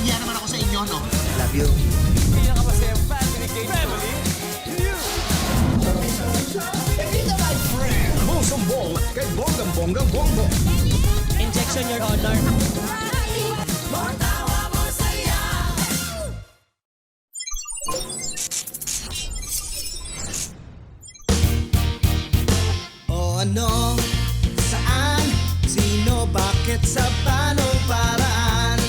nahiya naman ako sa inyo, no? Love you. Pinakamasayang family game. Family Sumbong kay Bonggang Bongo. Injection, Your Honor. O ano, saan, sino, bakit, sa panong paraan.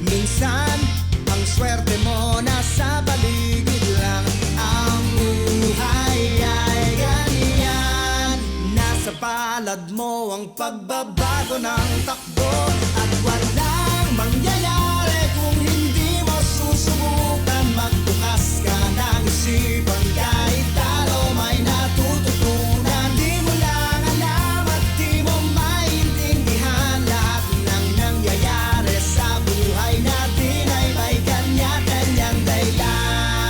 Minsan, ang swerte mo nasa paligid lang. Ang buhay ay ganyan. Nasa palad mo ang pagbabago ng takbo. At walang mangyayari kung hindi mo susubukan. Magbukas ka ng isipan, kahit talo may natututunan. Di mo lang alam at di mo maintindihan. Lahat ng nangyayari sa buhay natin ay may kanya-kanyang dahilan.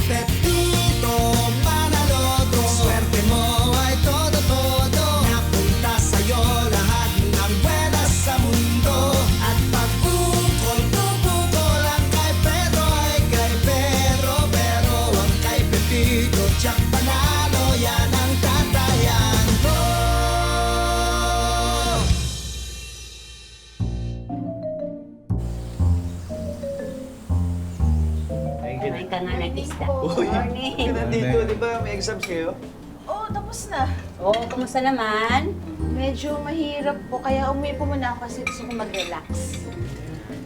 Pepito Manaloto, swerte mo ay todo-todo. Napunta sa'yo lahat ng buwenas sa mundo. At pag-ukol, pupukol, ang kay Pedro ay kay Pedro. Pero ang kay Pepito, tiyak panalo, yan ang tatayan ko. Kumain ka nga ng isda. Uy, Morning. nandito, di ba? May exams kayo? Oo, tapos na. Oh, kumusta naman? Medyo mahirap po, kaya umuwi po muna ako kasi gusto ko mag-relax.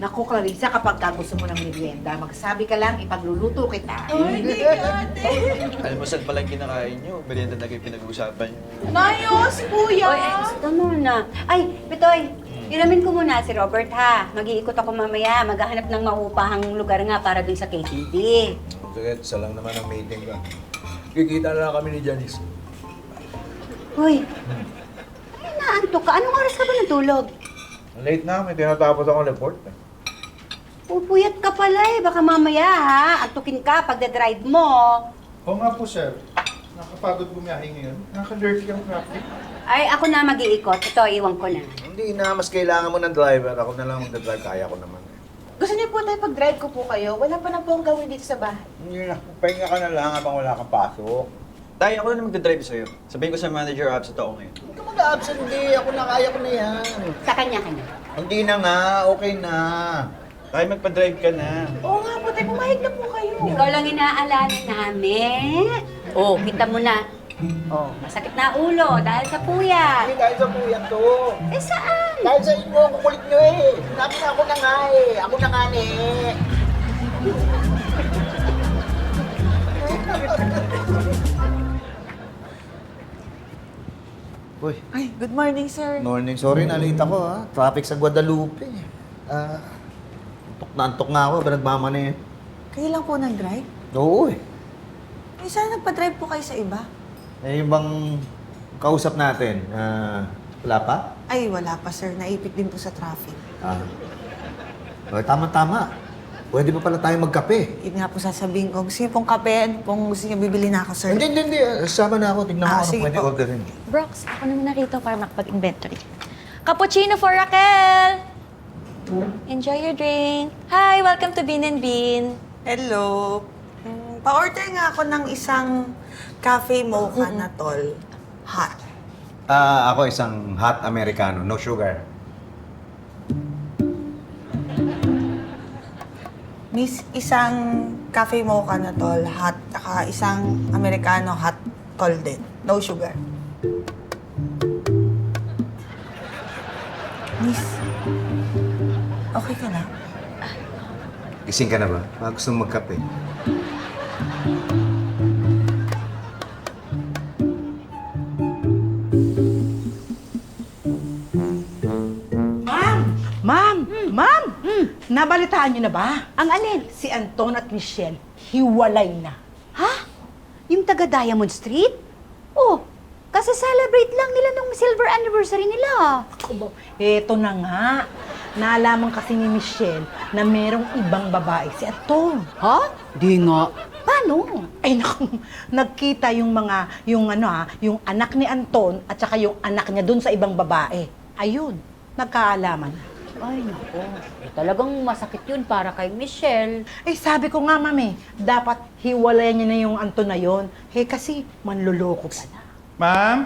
Naku, Clarissa, kapag gusto mo ng merienda, magsabi ka lang, ipagluluto kita. Ay, hindi ka, ate. Alam mo saan palang kinakain nyo? Merienda na kayo pinag-uusapan nyo. Nayos, kuya! Oy, gusto mo na. Ay, Pitoy, iramin ko muna si Robert ha. Mag-iikot ako mamaya. Maghahanap ng maupahang lugar nga para dun sa KTV. Sige, isa lang naman ang meeting ka. Kikita na lang kami ni Janice. Hoy, ay naantok ka. Anong oras ka ba natulog? Late na, may tinatapos akong report. Pupuyat ka pala eh. Baka mamaya ha, antukin ka pagdadrive mo. Oo nga po, sir. Nakapagod bumiyahe ngayon. Nakaka-dirty ang traffic. Ay, ako na mag-iikot. Ito, iwan ko na. Hindi na, mas kailangan mo ng driver. Ako na lang magdadrive, kaya ko naman. Gusto niyo po tayo pag-drive ko po kayo? Wala pa na po ang gawin dito sa bahay. Hindi na, pahinga ka na lang habang wala kang pasok. Tayo, ako na magdadrive sa'yo. Sabihin ko sa manager, absent ako ngayon. Huwag ka mag-absent, hindi. Ako na, kaya ko na yan. Sa kanya-kanya. Hindi na nga, okay na. Tayo, magpa-drive ka na. Oo nga po tayo, pumayag na po kayo. Ikaw lang inaalala namin. Oh, kita mo na. Oh, masakit na ulo dahil sa puya. Hindi, dahil sa kuyan to. Eh, saan? Dahil sa inyo, kukulit nyo eh. Sinabi na ako na nga eh. Ako na nga eh. Uy, Ay, good morning, sir. morning. Sorry, nalita ako ha. Traffic sa Guadalupe. Antok nga ako, ba nagmamana eh. Kayo lang po nag-drive? Oo eh. Eh, sana nagpa-drive po kayo sa iba? Eh, yung bang kausap natin, wala pa? Ay, wala pa, sir. Naipit din po sa traffic. Okay, tama-tama. Pwede pa pala tayo magkape. Yun nga po sasabihin ko. Gusto niyo pong kape? Ano pong gusto niyo bibili na ako, sir? Hindi. Sama na ako. Tignan ko ano sige pwede po. orderin. Brox, ako na muna rito para makapag-inventory. Cappuccino for Raquel! Enjoy your drink. Hi, welcome to Bean and Bean. Hello. Pa-order nga ako ng isang cafe mocha na tol. Hot. Ako isang hot Americano, no sugar. Miss, isang cafe mocha na tol, hot. Saka isang Americano hot tol din. No sugar. Miss, okay ka na? Gising ka na ba? Baka gusto mong magkape. Ma'am! Nabalitaan niyo na ba? Ang alin? Si Anton at Michelle, hiwalay na. Ha? Yung taga Diamond Street? Oh, kasi celebrate lang nila nung silver anniversary nila. Eto na nga. Naalaman kasi ni Michelle na merong ibang babae si Anton. Ha? Di nga. Paano? Ay naku, nagkita yung yung anak ni Anton at saka yung anak niya dun sa ibang babae. Ayun, nagkaalaman. Ay, nako. Talagang masakit yun para kay Michelle. Eh, sabi ko nga, mami, dapat hiwalayan niya na yung Anton na yon. Eh, kasi manluloko pa na. Ma'am?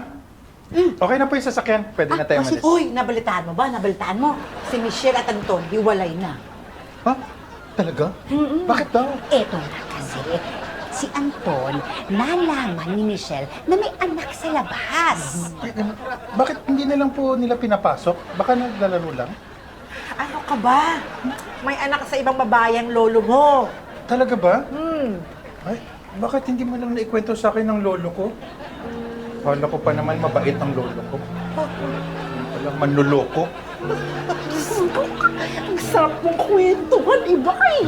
Okay na po yung sasakyan. Pwede na tayo malis. Uy, nabalitaan mo ba? Nabalitaan mo? Si Michelle at Anton, hiwalay na. Ha? Talaga? Bakit daw? Eto na kasi, si Anton, nalaman ni Michelle na may anak sa labas. Bakit hindi na lang po nila pinapasok? Baka naglalaro lang? Ano ka ba? May anak sa ibang babae ang lolo mo. Talaga ba? Ay, bakit hindi mo lang naikwento sa akin ng lolo ko? Kala ko pa naman mabait ang lolo ko. Walang manluloko. Ang sarap mong kwentuhan, iba eh.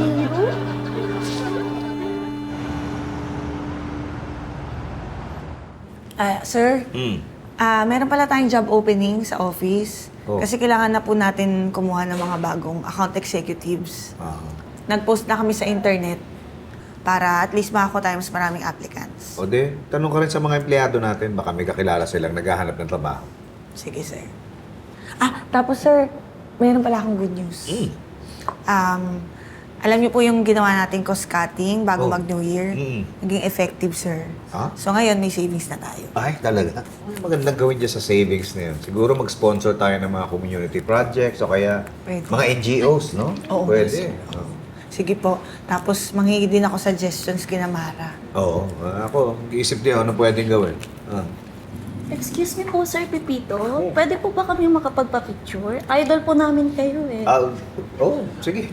Sir, meron pala tayong job opening sa office. Oh. Kasi kailangan na po natin kumuha ng mga bagong account executives. Nag-post na kami sa internet para at least makakuha tayo mas maraming applicants. O de, tanong ka rin sa mga empleyado natin, baka may kakilala silang naghahanap ng trabaho. Sige, sir. Tapos sir, mayroon pala akong good news. Alam niyo po yung ginawa nating cost cutting bago Oh. mag-New Year? Naging effective, sir. Ha? So ngayon, may savings na tayo. Ay, talaga? Magandang gawin dyan sa savings na yun. Siguro mag-sponsor tayo ng mga community projects o kaya Pwede. mga NGOs, no? Oo, Pwede. Sige po. Tapos manghingi din ako suggestions kina Mara. Oo. Ako, mag-iisip din ano pwedeng gawin. Excuse me po, Sir Pepito. Pwede po ba kami makapagpa-picture? Idol po namin kayo eh. Sige.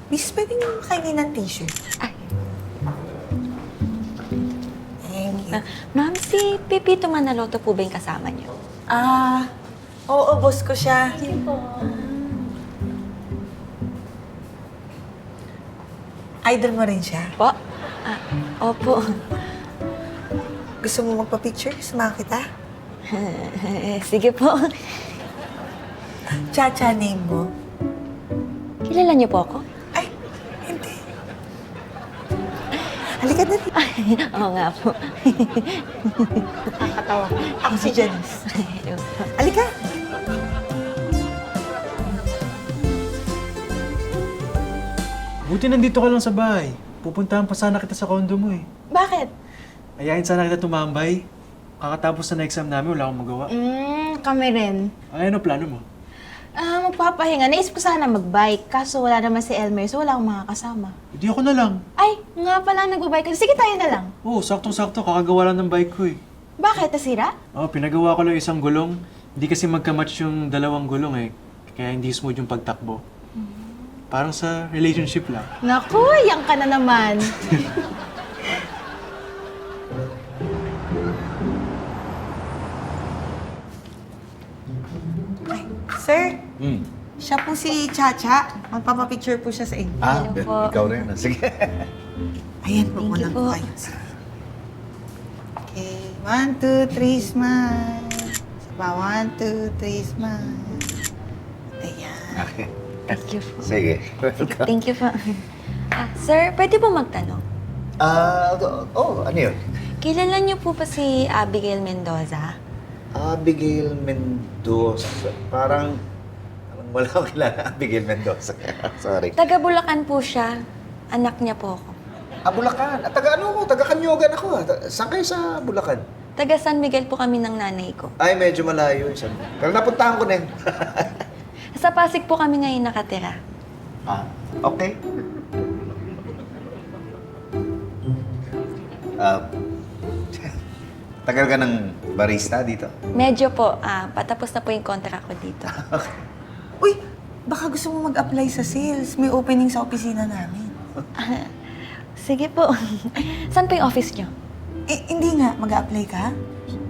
Miss, pwede niyo makainin ng t-shirt? Thank you. Ma'am, si Pepito Manaloto po ba yung kasama niyo? Oo, boss ko siya. Idol mo rin siya. Po? Opo. Gusto mo magpa-picture? Sumama kita? Sige po. Cha-cha name mo? Kilala niyo po ako? Ay, hindi. Halika na. Oo nga po. Nakakatawa. Ako si Janice. Halika. Buti nandito ka lang sa bahay. Pupuntahan pa sana kita sa condo mo eh. Bakit? Ayahin sana kita tumambay. Kakatapos na exam namin, wala akong magawa. Kami rin. Ay, ano plano mo? Magpapahinga. Naisip ko sana mag-bike. Kaso wala naman si Elmer, so wala akong makakasama. Hindi ako na lang. Ay, nga pala nag-bike ka. Sige, tayo na lang. Oo, saktong-sakto. Kakagawa lang ng bike ko eh. Bakit? Nasira? Oo, pinagawa ko lang isang gulong. Hindi kasi magkamatch yung dalawang gulong eh. Kaya hindi smooth yung pagtakbo. Parang sa relationship lang. Naku, yan ka na naman. Sir, siya po si Cha-cha. Magpapapicture po siya sa inyo. po. Ikaw rin. Sige. Ayan po, Thank muna you po po. kayo. Okay, 1, 2, 3, smile. Saba, 1, 2, 3, smile. Ayan. Okay. Thank you po. Sige. Thank you po. Sir, pwede po magtanong? Ano yun? Kilala niyo po ba si Abigail Mendoza? Abigail Mendoza. Parang wala akong kilala Abigail Mendoza. Sorry. Taga Bulacan po siya. Anak niya po ako. Bulacan. Taga ano ko? Taga Kanyogan ako. Saan kayo sa Bulacan? Taga San Miguel po kami ng nanay ko. Ay, medyo malayo. Pero napuntahan ko na yun. Sa Pasig po kami ngayon nakatira. Okay. Tagal ka ng barista dito? Medyo po, patapos na po yung contract ko dito. Uy, baka gusto mo mag-apply sa sales. May opening sa opisina namin. Sige po. Saan po yung office niyo? Hindi nga. Mag-apply ka?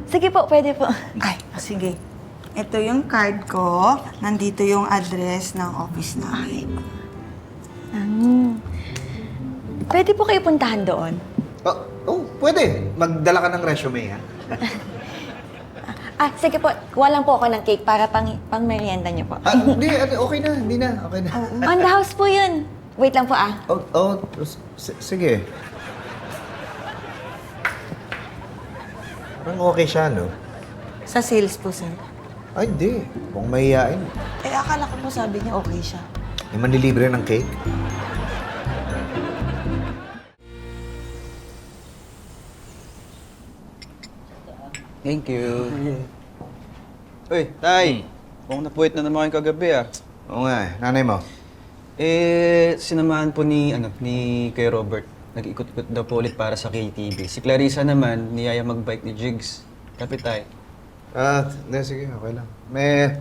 Sige po, pwede po. Ay, sige. Ito yung card ko. Nandito yung address ng office namin. Pwede po kayo puntahan doon? Pwede. Magdala ka ng resume, ha? Sige po. Walang po ako ng cake para pang merienda niyo po. Hindi. Okay na. Hindi na. Okay na. On the house po yun. Wait lang po sige. Parang okay siya, no? Sa sales po, sir. Ay, hindi. Kung mahihain. Eh, akala ko po sabi niya okay siya. May manlilibre ng cake. Thank you. Uy, Tay! Mukhang napuwit na naman kayong kagabi ah. Oo nga, nanay mo. Sinamahan po ni Kuya Robert. Nag-ikot-ikot daw po ulit para sa KTV. Si Clarissa naman, niyaya mag-bike ni Jigs. Kapit Tay. Sige, okay lang. May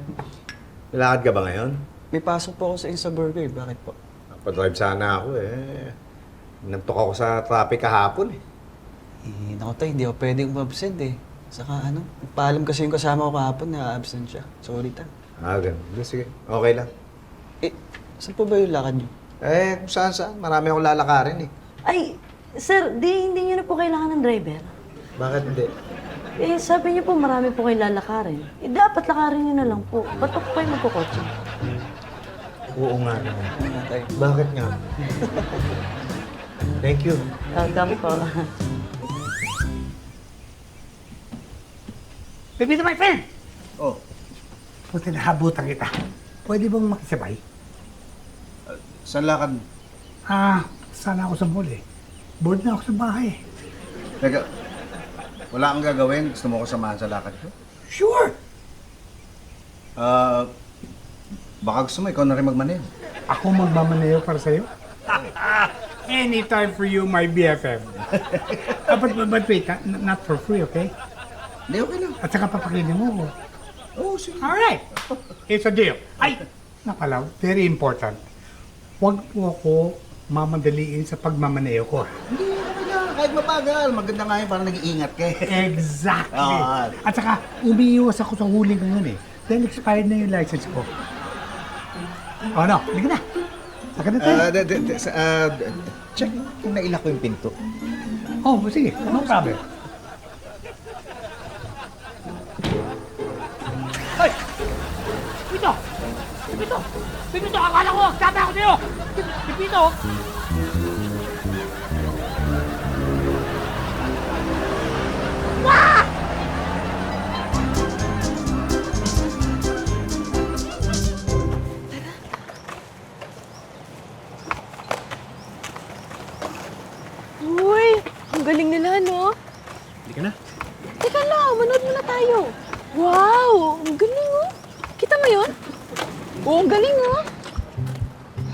lakad ka ba ngayon? May pasok po ako sa Insta Burger. Bakit po? Napadrive sana ako eh. Nantok ako sa traffic kahapon eh. Naku Tay, hindi ako pwedeng umabsent eh. Saka paalam kasi yung kasama ko kahapon na absent siya. Sorry Tay. Ganun. Sige, okay lang. Saan po ba yung lakad niyo? Kung saan. Marami akong lalakarin eh. Ay, sir, hindi niyo na po kailangan ng driver. Bakit hindi? Eh, sabi niyo po marami po kayo lalakarin. Eh, dapat lakarin niyo na lang po. Ba't po kayo magkukotse? Oo nga naman. Tay. Bakit nga? Thank you. Welcome po. Pepito, my friend! Oh. Buti nahabutan kita. Pwede bang makisabay? Saan lakad? Sana ako sa mall eh. Bored na ako sa bahay. Teka, wala kang gagawin? Gusto mo ko samahan sa lakad ko? Sure! Baka gusto mo, ikaw na rin magmaneho. Ako magmamaneo para sa'yo? Anytime for you, my BFF. But wait, not for free, okay? Hindi, okay lang. At saka papakilin mo ako. Oo, sige. Alright! It's a deal. Ay! Napala, very important. Huwag po ako mamadaliin sa pagmamaneo ko. Hindi, okay lang. Kahit mabagal. Maganda nga yun, parang nag-iingat ka eh. Exactly. Ah. At saka, umiiwas ako sa huli ngayon eh. Dahil expired na yung license ko. Oh no, hindi na. Saka na tayo. Check kung naila ko yung pinto. Oh, sige. No problem. Hoy! Pipito! Pipito! Pipito! Akala ko! Sabi ako sa'yo! Pipito! Uy, ang galing nila, no? Hindi ka na. Teka lang, manood muna tayo. Wow, ang galing, oh. Kita mo yun? Oo, ang galing, oh.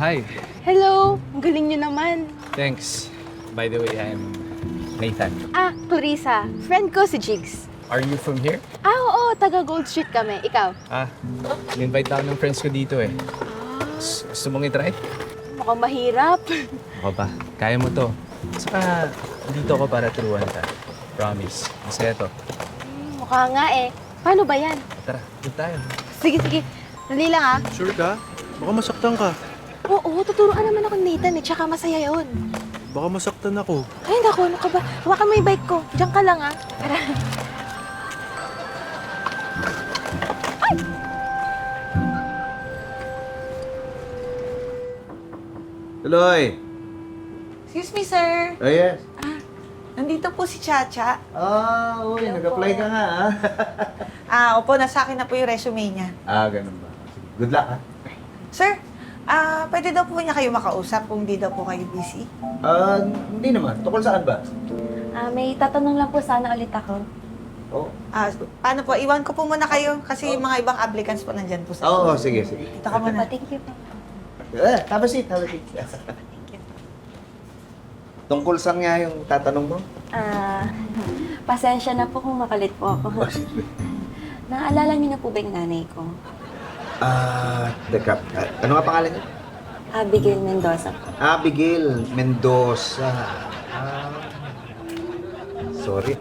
Hi. Hello, ang galing niyo naman. Thanks. By the way, I'm Nathan. Clarissa. Friend ko si Jigs. Are you from here? Oo, taga Gold Street kami. Ikaw? In-invite ako ng friends ko dito eh. Gusto mong i-try? Mukhang mahirap. Ako ba? Kaya mo to. Saka, dito ako para turuan ka. Promise. Masaya to. Mukha nga eh. Paano ba yan? Tara, doon tayo. Sige, sige. Dali lang ah. Sure ka? Baka masaktan ka. Oo, tuturuan naman ako ni Nathan eh. Tsaka masaya yun. Baka masaktan ako. Ay, naku, ano ka ba? Hawakan mo yung bike ko. Diyan ka lang ah. Tara. Tuloy! Excuse me, sir. Oh, yes. Nandito po si Chacha. Uy, nag-apply ka nga Opo, nasa akin na po yung resume niya. Ganun ba? Good luck, ha? Sir, pwede daw po niya kayo makausap kung di daw po kayo busy. Hindi naman. Tukol saan ba? May tatanong lang po sana ulit ako. Oo. Paano po? Iwan ko po muna kayo kasi yung mga ibang applicants po nandyan po sa Oo, sige. Dito ka muna. Thank you po. Have a seat. Tungkol saan nga yung tatanong mo? Pasensya na po kung makalit po ako. Naaalala niyo na po ba yung nanay ko? Teka. Ano nga pangalan niya? Abigail Mendoza po. Abigail Mendoza. Sorry.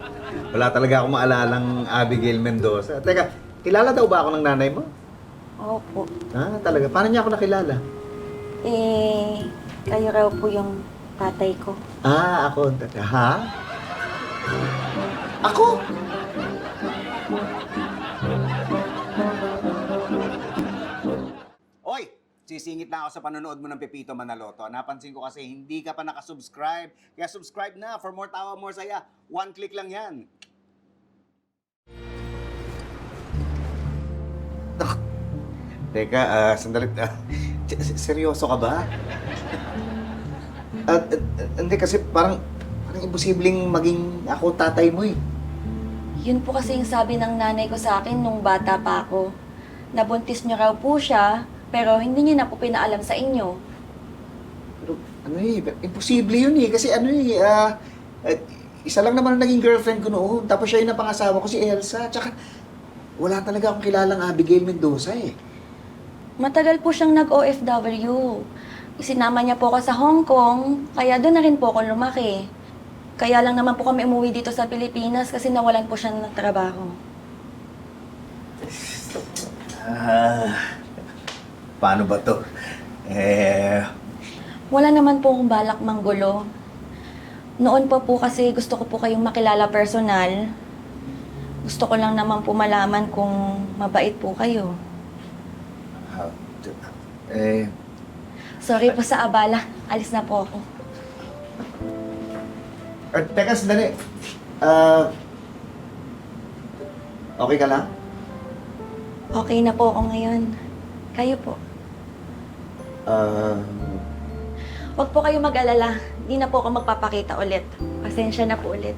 Wala talaga akong maalalang Abigail Mendoza. Teka, kilala daw ba ako ng nanay mo? Opo. Talaga. Paano niya ako nakilala? Kayo raw po yung tatay ko. Ako. Ha? Ako? Oy! Sisingit na ako sa panonood mo ng Pepito Manaloto. Napansin ko kasi hindi ka pa nakasubscribe. Kaya subscribe na for more tawa, more saya. One click lang yan. Teka, sandali. Seryoso ka ba? Hindi kasi parang imposibleng maging ako tatay mo eh. Yun po kasi yung sabi ng nanay ko sa akin nung bata pa ako. Nabuntis niyo raw po siya, pero hindi niya na po pinaalam sa inyo. Pero ano eh, imposible yun eh. Kasi ano eh, isa lang naman ang naging girlfriend ko noon. Tapos siya yung napangasawa ko, si Elsa. Tsaka wala talaga akong kilalang Abigail Mendoza eh. Matagal po siyang nag-OFW. Isinama niya po ako sa Hong Kong, kaya doon na rin po ako lumaki. Kaya lang naman po kami umuwi dito sa Pilipinas kasi nawalan po siya ng trabaho. Paano ba to? Wala naman po akong balak manggulo. Noon pa po kasi gusto ko po kayong makilala personal. Gusto ko lang naman po malaman kung mabait po kayo. Sorry po sa abala. Alis na po ako. Teka, sandali. Okay ka lang? Okay na po ako ngayon. Kayo po. Huwag po kayo mag-alala. Hindi na po ako magpapakita ulit. Pasensya na po ulit.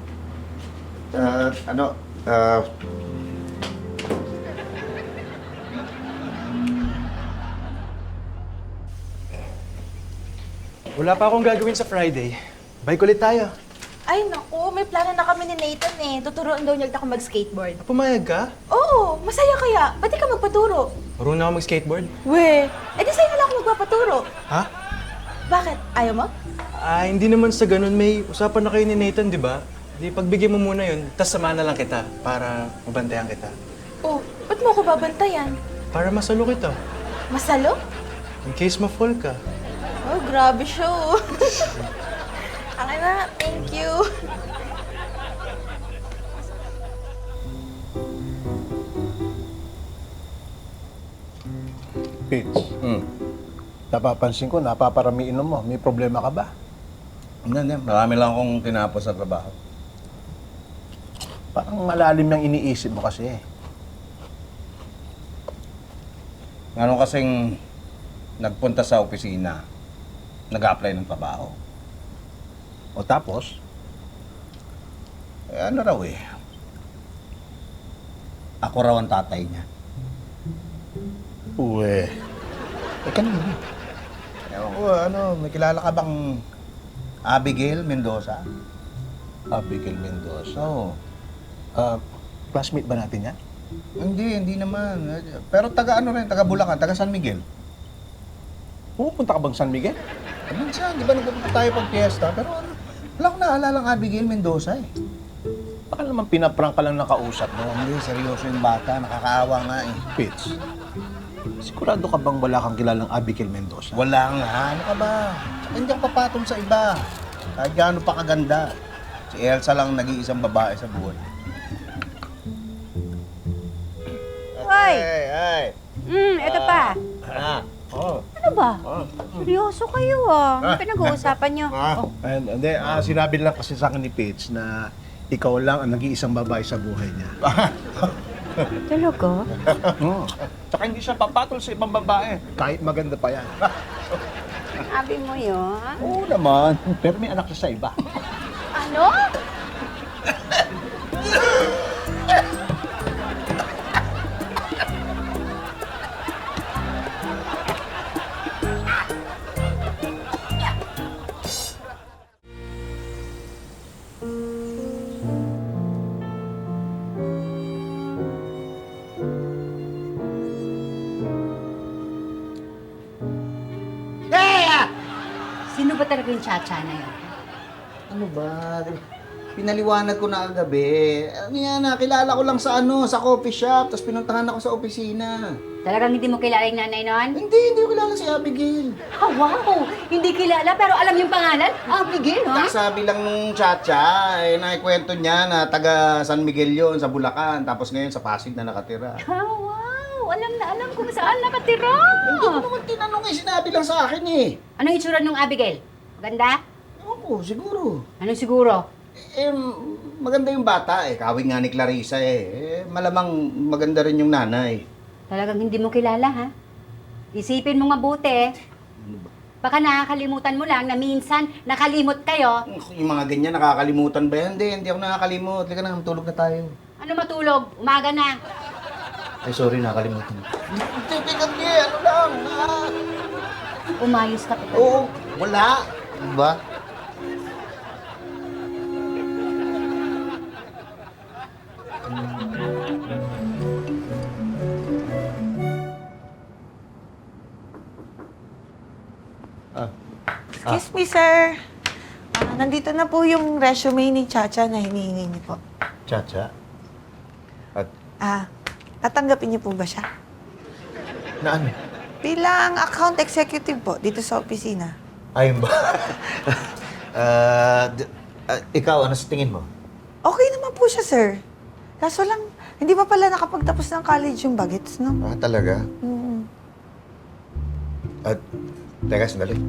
Wala pa akong gagawin sa Friday. Bike ulit tayo. Ay, naku, may plano na kami ni Nathan eh. Tuturuan daw niya ako mag-skateboard. Pumayag ka? Oo, masaya kaya. Ba't di ka magpaturo? Marunong ako mag-skateboard. We, di sa'yo na lang ako magpapaturo. Ha? Bakit? Ayaw mo? Hindi naman sa ganun. May usapan na kayo ni Nathan, di ba? Di pagbigyan mo muna yun, tas samahan na lang kita para mabantayan kita. Oh, ba't mo ako babantayan? Para masalo kita. Masalo? In case ma-fall ka. Oh, grabe siya oh. Ang na, thank you. Pits, napapansin ko, napaparami inom mo. May problema ka ba? Hindi. Marami lang akong tinapos sa trabaho. Parang malalim ng iniisip mo kasi. Meron kasing nagpunta sa opisina, nag-apply ng trabaho. O tapos? Ano raw eh. Ako raw ang tatay niya. Uwe. Kanino? Ewan ko, may kilala ka bang Abigail Mendoza? Abigail Mendoza. Oo. Classmate ba natin yan? Hindi naman. Pero taga Bulacan, taga San Miguel. Pupunta ka bang San Miguel? Minsan, di ba nagpunta tayo pag fiesta? Pero wala akong naalala ng Abigail Mendoza eh. Baka naman pinaprank ka lang nakausap mo. Hindi, seryoso yung bata. Nakakaawa nga eh. Pits, sigurado ka bang wala kang kilalang Abigail Mendoza? Wala nga. Ano ka ba? Hindi ako papatol sa iba. Kahit gaano pa kaganda. Si Elsa lang nag-iisang babae sa buhay. Hoy! Ay! Ito pa. Ano ba? Oh. Seryoso kayo ah. Pinag-uusapan nyo. Hindi, sinabi lang kasi sa akin ni Pits na ikaw lang ang nag-iisang babae sa buhay niya. Talaga? Tsaka hindi siya papatol sa ibang babae. Kahit maganda pa yan. Sabi mo yun? Oo naman. Pero may anak siya sa iba. Ano? Sino ba talaga yung chacha na yun? Ano ba? Pinaliwanag ko na kagabi. Ano yan, nakilala ko lang sa sa coffee shop, tapos pinuntahan ako sa opisina. Talagang hindi mo kilala yung nanay nun? Hindi ko kilala si Abigail. Oh, wow! Hindi kilala pero alam yung pangalan? Abigail, ha? Sabi lang nung chacha, naikwento niya na taga San Miguel yon sa Bulacan, tapos ngayon sa Pasig na nakatira. Oh, wow! Alam na alam kung saan nakatira! Hindi ko naman tinanong sinabi lang sa akin eh. Anong itsura nung Abigail? Maganda? Oo, siguro. Anong siguro? Maganda yung bata eh. Kawin nga ni Clarissa eh. Malamang maganda rin yung nanay. Talagang hindi mo kilala, ha? Isipin mo mabuti. Baka nakakalimutan mo lang na minsan nakalimot kayo. Yung mga ganyan, nakakalimutan ba yan? Hindi ako nakakalimut. Halika na, matulog na tayo. Ano matulog? Umaga na. Ay, sorry, nakakalimutan. Teka, ano lang, Umayos ka pa. Oo, wala. Diba? Excuse me, sir. Nandito na po yung resume ni Chacha na hinihingi niyo po. Chacha? Tatanggapin niyo po ba siya? Na ano? Bilang account executive po dito sa opisina. Ayun ba? Ikaw, ano sa tingin mo? Okay naman po siya, sir. Kaso lang, hindi pa pala nakapagtapos ng college yung bagets, no? Talaga? Mm. Teka, sandali.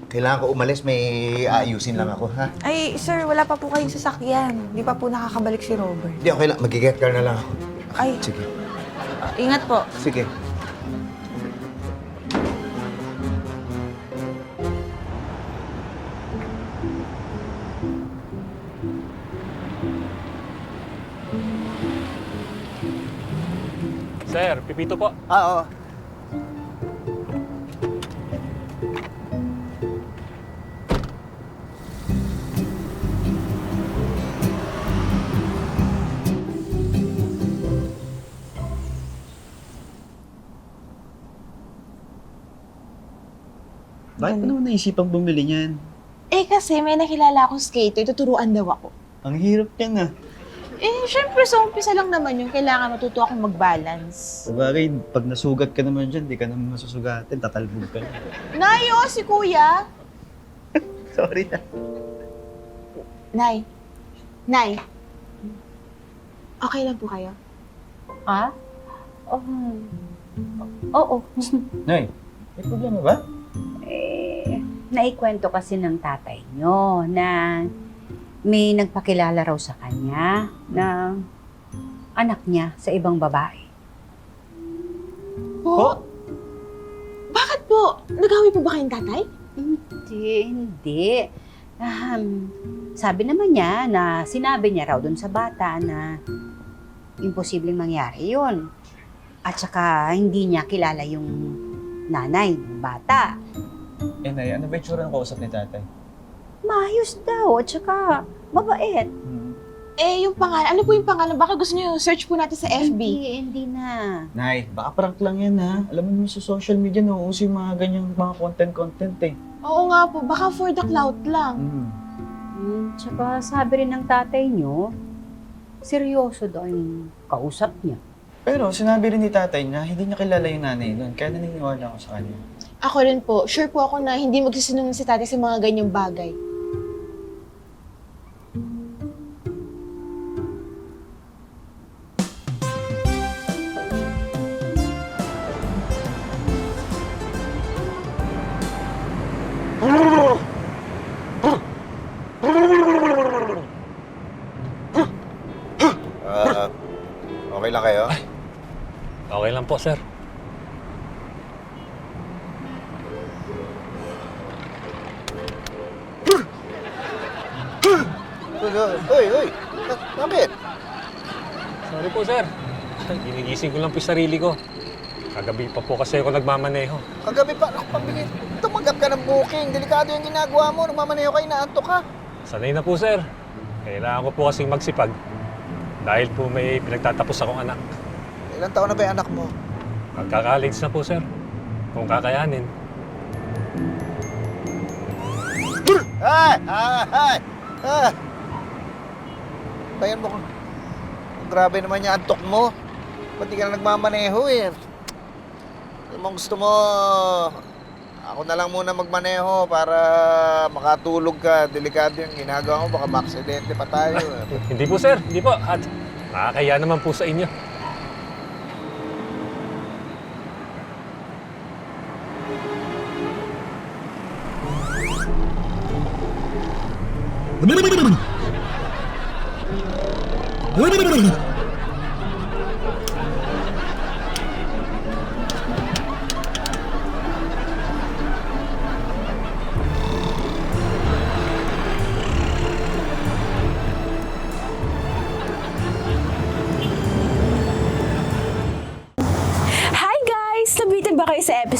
Kailangan ko umalis, may aayusin lang ako, ha? Ay, sir, wala pa po kayong sasakyan. Hindi pa po nakakabalik si Robert. Hindi, okay lang. Mag-get car na lang ako. Ay, Sige. ingat po. Sige. Sir, pipito po. Oo. Bakit mo naman naisipang bumili niyan? Eh kasi may nakilala akong skater, tuturuan daw ako. Ang hirap niyan Syempre sa umpisa lang naman yung kailangan matuto akong mag-balance. Sabagay, pag nasugat ka naman dyan, di ka naman masusugatin, tatalbog ka. Nayo, si kuya! Sorry na. Nay. Nay. Okay lang po kayo? Ha? Oo. Nay, may problema ba? Naikwento kasi ng tatay nyo na may nagpakilala raw sa kanya na anak niya sa ibang babae. Po? Bakit po? Nag-away po ba kayong tatay? Hindi. Sabi naman niya na sinabi niya raw dun sa bata na imposibleng mangyari yun. At saka hindi niya kilala yung nanay ng bata. Nay, ano ba yung tsura ng kausap ni tatay? Maayos daw at saka mabait. Eh, yung pangalan. Ano po yung pangalan? Baka gusto niyo search po natin sa FB. Hindi na. Nay, baka prank lang yan Alam mo naman sa social media, nauuso yung mga ganyang mga content eh. Oo nga po. Baka for the clout lang. Tsaka sabi rin ng tatay nyo, seryoso daw yung kausap niya. Pero sinabi rin ni tatay na hindi niya kilala yung nanay nun, kaya naniniwala ako sa kanya. Ako rin po. Sure po ako na hindi magsisinungaling si tatay sa mga ganyang bagay. Okay lang kayo? Okay lang po, sir. Uy! Bakit? Sorry po, sir. Ginigising ko lang po yung sarili ko. Kagabi pa po kasi ako nagmamaneho. Kagabi pa, ako pambigay. Tumanggap ka ng booking. Delikado yung ginagawa mo. Nagmamaneho kayo, naantok ka. Sanay na po, sir. Kailangan ko po kasing magsipag. Dahil po may pinagtatapos akong anak. Ilang taon na ba yung anak mo? Magka-college na po, sir. Kung kakayanin. Bayan mo kung grabe naman yung antok mo. Ba't di ka na nagmamaneho eh? Alam mo, gusto mo, ako na lang muna magmaneho para makatulog ka. Delikado yung ginagawa mo, baka maaksidente pa tayo. Hindi po, sir. Hindi po. At nakakaya naman po sa inyo.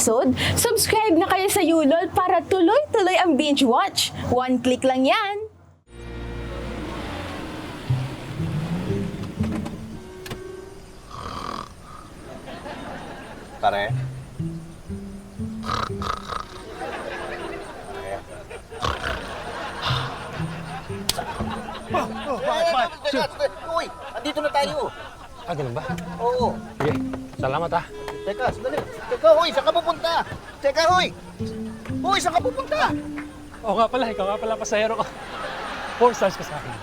episode, subscribe na kayo sa Yulol para tuloy-tuloy ang binge watch. One click lang yan. Pare? Uy, andito na tayo. Ah, ganun ba? Oo. Sige, salamat ah. Teka, sandali. Teka, huy, saan ka pupunta? Teka, huy! Huy, saan ka pupunta? Oo nga pala, ikaw nga pala pasahero ko. 4 stars ka sa akin.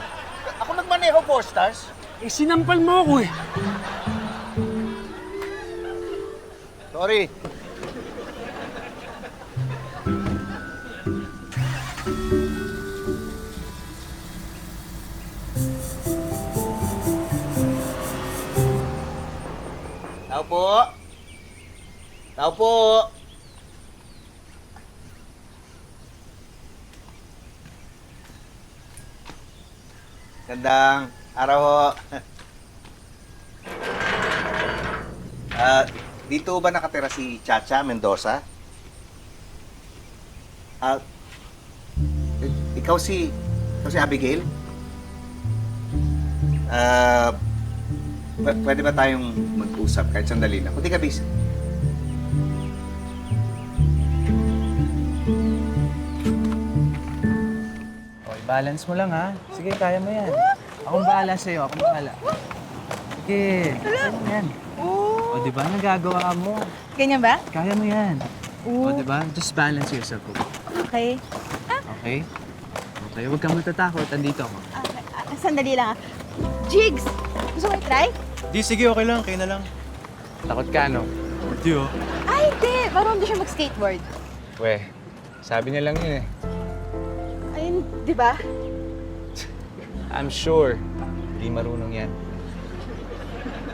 Ako nagmaneho 4 stars. Eh, sinampal mo ako eh. Sorry. Tao po. Tao po. Gandang araw ho. Dito ba nakatira si Chacha Mendoza? Ikaw si Abigail? Pwede ba tayong mag-usap kahit sandali lang? Kung di ka busy. Okay, balance mo lang ha. Sige, kaya mo yan. Akong bahala sa'yo, akong bahala. Sige, kaya mo yan. O, di ba? Nagagawa mo. Ganyan ba? Kaya mo yan. O, di ba? Just balance yourself. Okay. Okay? Okay, huwag kang matatakot. Andito ako. Sandali lang ah. Jigs! Gusto mo i-try? Di, sige, okay lang. Kayo na lang. Takot ka, no? Di, oh. Ay, hindi! Marunong siya mag-skateboard. Weh, sabi niya lang yun eh. Ayun, di ba? I'm sure. Hindi marunong yan.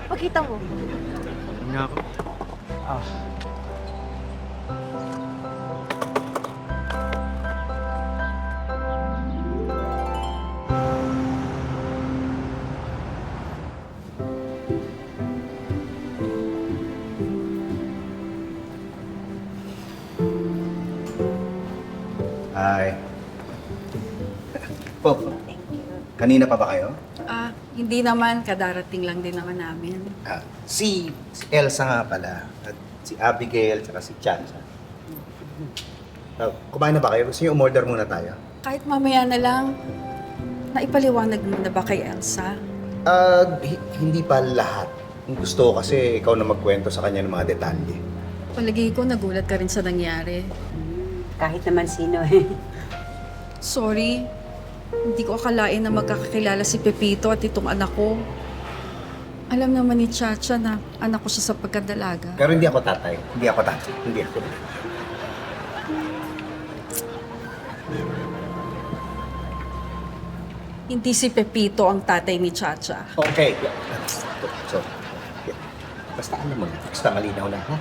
Pakita mo. Nga ako. Ah. Hi. Pop, kanina pa ba kayo? Hindi naman. Kadarating lang din naman namin. Si Elsa nga pala. At si Abigail, tsaka si Chacha. Kumain na ba kayo? Gusto niyo umorder muna tayo? Kahit mamaya na lang, naipaliwanag mo na ba kay Elsa? Hindi pa lahat. Gusto ko kasi ikaw na magkwento sa kanya ng mga detalye. Palagi ko nagulat ka rin sa nangyari. Kahit naman sino eh. Sorry. Hindi ko akalain na magkakakilala si Pepito at itong anak ko. Alam naman ni Chacha na anak ko siya sa pagkadalaga. Pero hindi ako tatay. Hindi ako tatay. Hindi ako. Hindi si Pepito ang tatay ni Chacha. Okay. So, basta alam mo na. Basta malinaw lang, ha?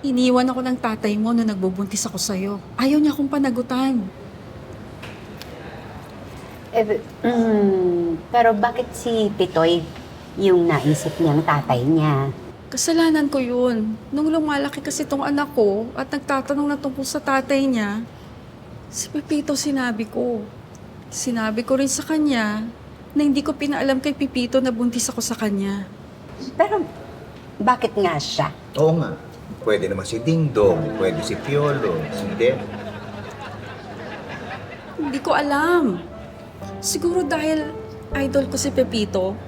Iniwan ako ng tatay mo nung nagbubuntis ako sa'yo. Ayaw niya akong panagutan. Pero bakit si Pitoy yung naisip niyang tatay niya? Kasalanan ko yun. Nung lumalaki kasi tong anak ko at nagtatanong na tungkol sa tatay niya, si Pepito sinabi ko. Sinabi ko rin sa kanya na hindi ko pinaalam kay Pepito na buntis ako sa kanya. Pero bakit nga siya? Oo nga. Pwede naman si Dingdong, pwede si Piolo, si Den. Hindi ko alam. Siguro dahil idol ko si Pepito.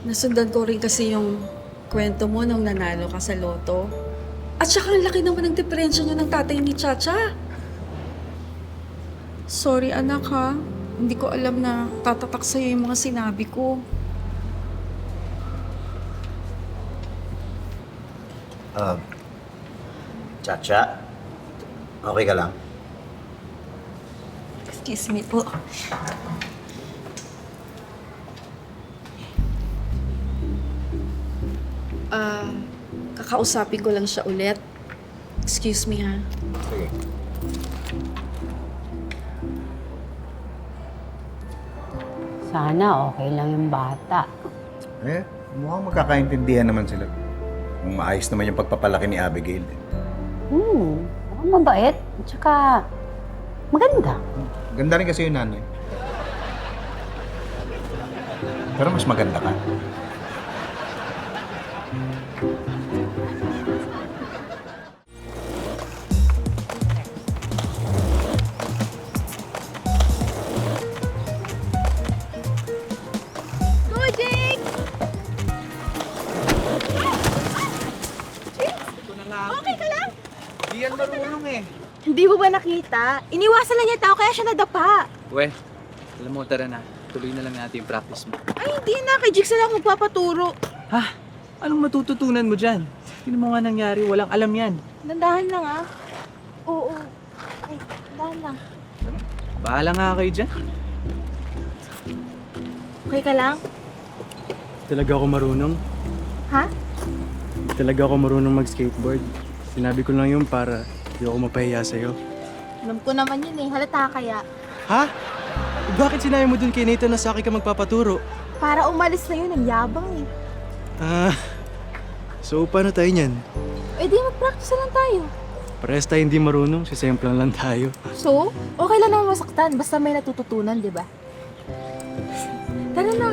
Nasundan ko rin kasi yung kwento mo nung nanalo ka sa loto. At saka ang laki naman ng diferensya niyo ng tatay ni Chacha. Sorry anak ha. Hindi ko alam na tatatak sa'yo yung mga sinabi ko. Chacha, okay ka lang? Excuse me po. Kakausapin ko lang siya ulit. Excuse me ha. Sige. Sana okay lang yung bata. Mukhang magkakaintindihan naman sila. Maayos naman yung pagpapalaki ni Abigail. Mabait. Tsaka, maganda. Ganda rin kasi yung nanay. Pero mas maganda ka. Go, Jake! Okay ka lang? Hindi yan marunong eh. Hindi mo ba nakita? Iniwasan lang niya tao kaya siya nadapa. We, alam mo, tara na. Tuloy na lang natin yung practice mo. Ay, hindi na. Kay Jigs na lang magpapaturo. Ha? Anong matututunan mo dyan? Hindi mo nga nangyari. Walang alam yan. Dandahan lang, ah. Oo. Ay, dandahan lang. Bahala nga kayo dyan. Okay ka lang? Talaga ako marunong. Ha? Talaga ako marunong mag-skateboard. Sinabi ko lang yun para hindi ako mapahiya sa'yo. Alam ko naman yun eh. Halata kaya. Ha? Bakit sinabi mo dun kay Nathan na sa akin ka magpapaturo? Para umalis na yun, ang yabang eh. So paano tayo niyan? Eh di mag-practice na lang tayo. Parehas tayo hindi marunong, sisemplan lang tayo. So, okay lang naman masaktan. Basta may natututunan, di ba? Tara na.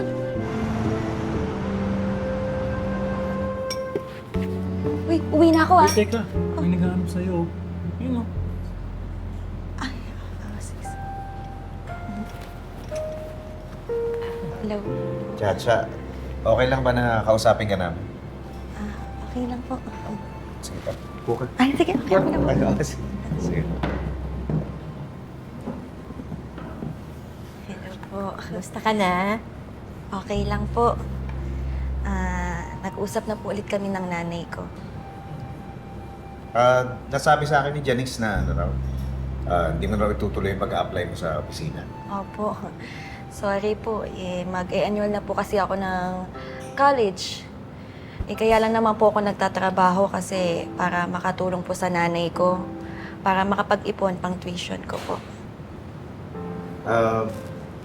Uy, uwi na ako ah. Teka, may naghahanap sa'yo. Yun o. Hello. Chacha, okay lang ba na kausapin ka namin? Okay lang po. Sige pa. Buka. Ay, sige. Okay na po. Sige. Hello po. Kamusta ka na? Okay lang po. Nag-usap na po ulit kami ng nanay ko. Nasabi sa akin ni Janice na hindi mo na itutuloy yung pag-apply mo sa opisina. Opo. Sorry po. Mag-e-annual na po kasi ako ng college. Kaya lang naman po ako nagtatrabaho kasi para makatulong po sa nanay ko. Para makapag-ipon pang tuition ko po.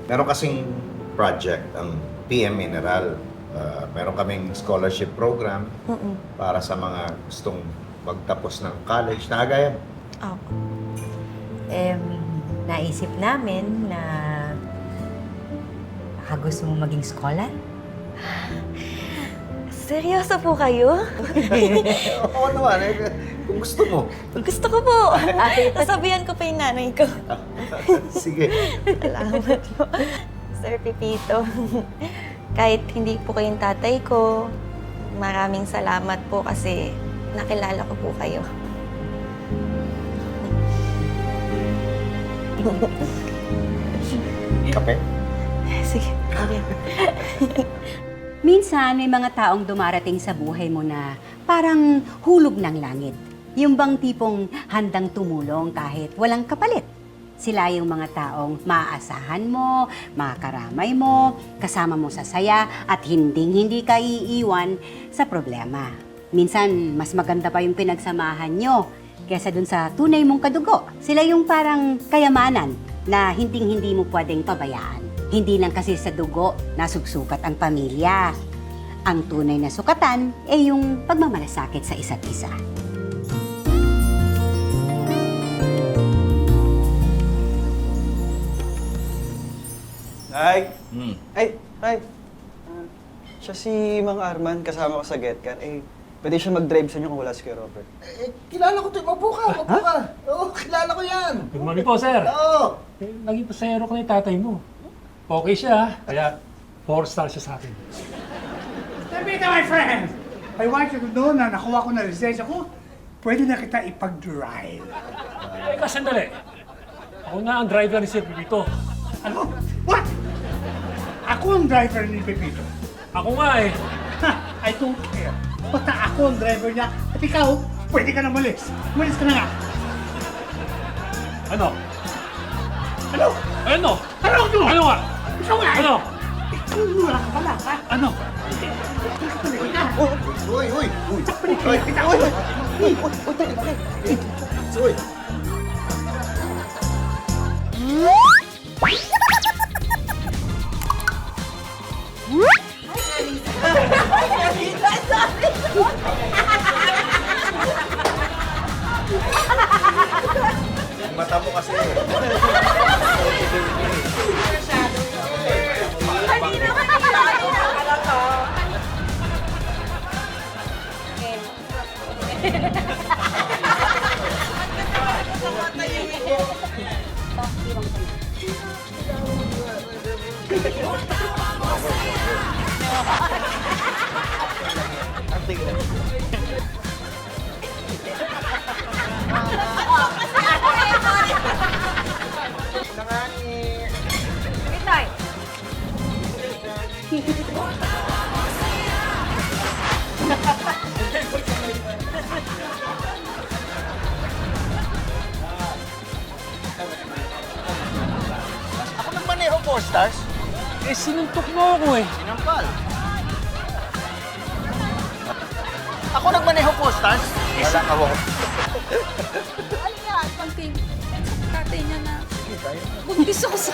Meron kasing project ang PM Mineral. Meron kaming scholarship program para sa mga gustong magtapos ng college na kagaya mo. Opo. Naisip namin na baka gusto mo maging scholar? Seryoso po kayo? Oo naman, kung gusto mo. Gusto ko po. Nasabihan ko pa yung nanay ko. Sige. Salamat po. Sir Pipito. Kahit hindi po kayong tatay ko, maraming salamat po kasi nakilala ko po kayo. Kape? Sige. Okay. Minsan, may mga taong dumarating sa buhay mo na parang hulog ng langit. Yung bang tipong handang tumulong kahit walang kapalit. Sila yung mga taong maaasahan mo, makakaramay mo, kasama mo sa saya at hindi ka iiwan sa problema. Minsan, mas maganda pa yung pinagsamahan nyo kaysa dun sa tunay mong kadugo. Sila yung parang kayamanan na hindi mo pwedeng pabayaan. Hindi lang kasi sa dugo nasugsukat ang pamilya. Ang tunay na sukatan ay yung pagmamalasakit sa isa't isa. Ay! Ay! Siya si Mang Arman, kasama ko sa GetCar. Pwede siya mag-drive sa inyo kung wala si Kuya Robert. Kilala ko to. Mapo ka. Oo, kilala ko yan. Good morning po, sir. Oo. Naging pasayero ko na yung tatay mo. Okay siya, kaya 4-star siya sa akin. Tabita, my friend! I want you to know na nakuha ko na lisensya ko. Pwede na kita ipag-drive. Sandali. Ako na ang driver ni Sir Pipito. Ano? What? Ako ang driver ni Pepito. Ako nga eh. Ha! I don't care. Basta ako ang driver niya. At ikaw, pwede ka na malis. Malis ka na nga. Ano? Ano? Ano? Ano? Ano nga? Ikaw nga! Ano? Wala ka pala, ha? Ano? Uy! Uy! Sorry. Ako nagmaneho, 4 stars. Eh, sinuntok mo ako eh. Sinampal. Ako nagmaneho, 4 stars. Wala ka mo. Ano yan? Pagting tatay niya na buntis ako sa...